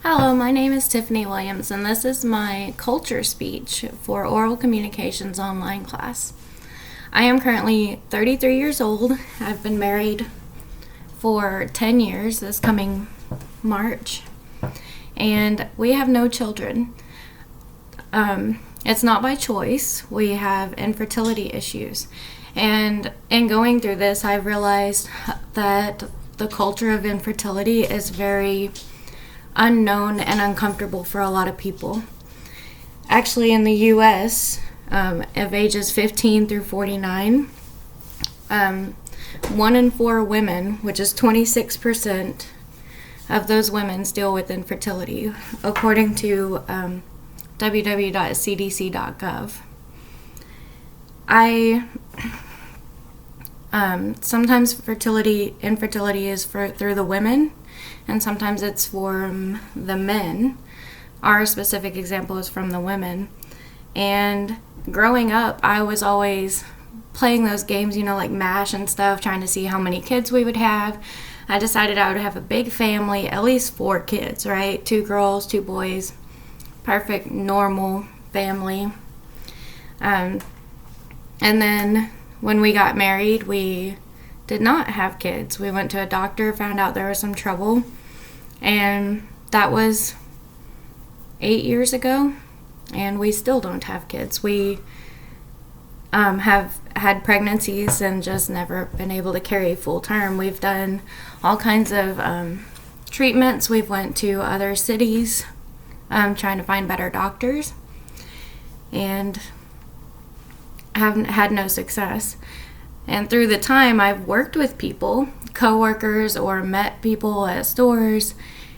Hello, my name is Tiffany Williams, and this is my culture speech for oral communications online class. I am currently 33 years old. I've been married for 10 years this coming March, and we have no children. It's not by choice. We have infertility issues. And in going through this, I've realized that the culture of infertility is very unknown and uncomfortable for a lot of people. Actually, in the U.S., of ages 15 through 49, 1 in 4 women, which is 26% of those women, deal with infertility, according to www.cdc.gov. Sometimes infertility is through the women, and sometimes it's for the men. Our specific example is from the women. And growing up, I was always playing those games, like MASH and stuff, trying to see how many kids we would have. I decided I would have a big family, at least 4 kids, right? 2 girls, 2 boys. Perfect, normal family. And then when we got married, we did not have kids. We went to a doctor, found out there was some trouble, and that was 8 years ago, and we still don't have kids. We have had pregnancies and just never been able to carry full term. We've done all kinds of treatments. We've went to other cities trying to find better doctors, and haven't had no success. And through the time, I've worked with people, coworkers, or met people at stores,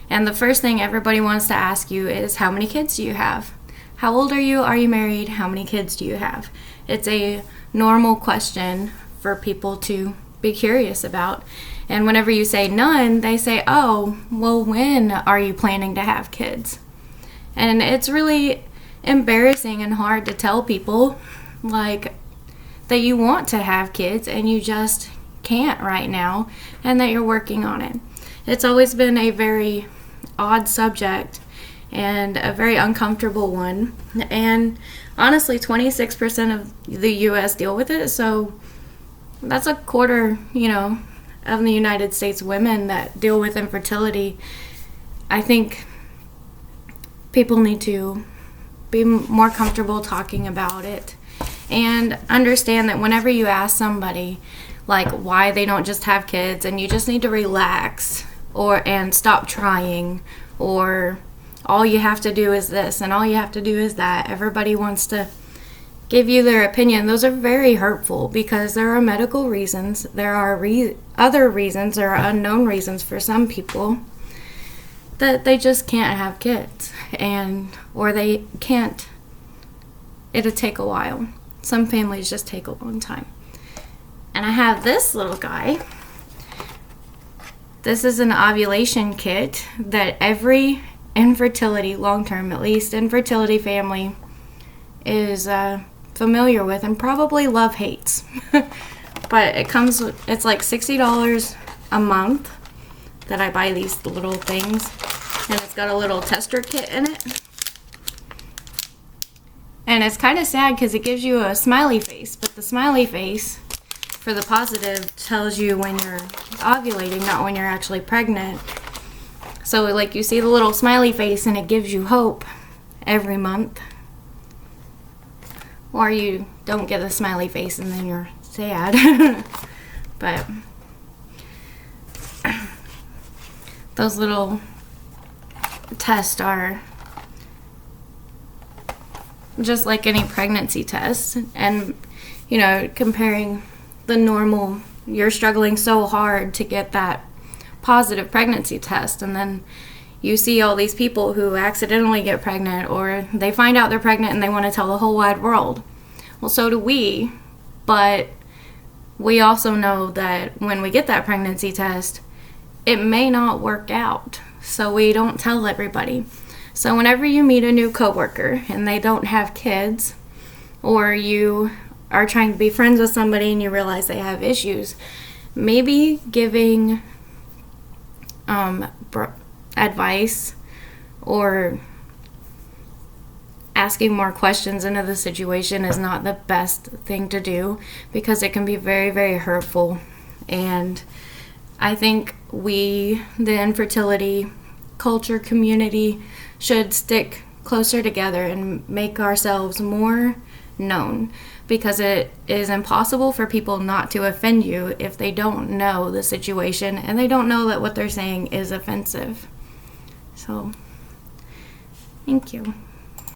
and the first thing everybody wants to ask you is, how many kids do you have? How old are you? Are you married? How many kids do you have? It's a normal question for people to be curious about. And whenever you say none, they say, oh, well, when are you planning to have kids? And it's really embarrassing and hard to tell people, that you want to have kids and you just can't right now, and that you're working on it. It's always been a very odd subject and a very uncomfortable one. And honestly, 26% of the U.S. deal with it, so that's a quarter, of the United States women that deal with infertility. I think people need to be more comfortable talking about it, and understand that whenever you ask somebody why they don't just have kids, and you just need to relax and stop trying, or all you have to do is this and all you have to do is that, everybody wants to give you their opinion. Those are very hurtful, because there are medical reasons, there are other reasons, there are unknown reasons for some people that they just can't have kids, or they can't. It'll take a while. Some families just take a long time. And I have this little guy. This is an ovulation kit that every infertility, long-term at least, infertility family is familiar with and probably love-hates. But it's like $60 a month that I buy these little things. And it's got a little tester kit in it. And it's kind of sad because it gives you a smiley face, but the smiley face for the positive tells you when you're ovulating, not when you're actually pregnant. So you see the little smiley face and it gives you hope every month. Or you don't get the smiley face and then you're sad. But those little tests are just like any pregnancy test. And comparing the normal, you're struggling so hard to get that positive pregnancy test, and then you see all these people who accidentally get pregnant, or they find out they're pregnant and they want to tell the whole wide world. Well, so do we, but we also know that when we get that pregnancy test, it may not work out, so we don't tell everybody. So whenever you meet a new coworker and they don't have kids, or you are trying to be friends with somebody and you realize they have issues, maybe giving advice or asking more questions into the situation is not the best thing to do, because it can be very, very hurtful. And I think we, the infertility culture community, should stick closer together and make ourselves more known, because it is impossible for people not to offend you if they don't know the situation and they don't know that what they're saying is offensive. So, thank you.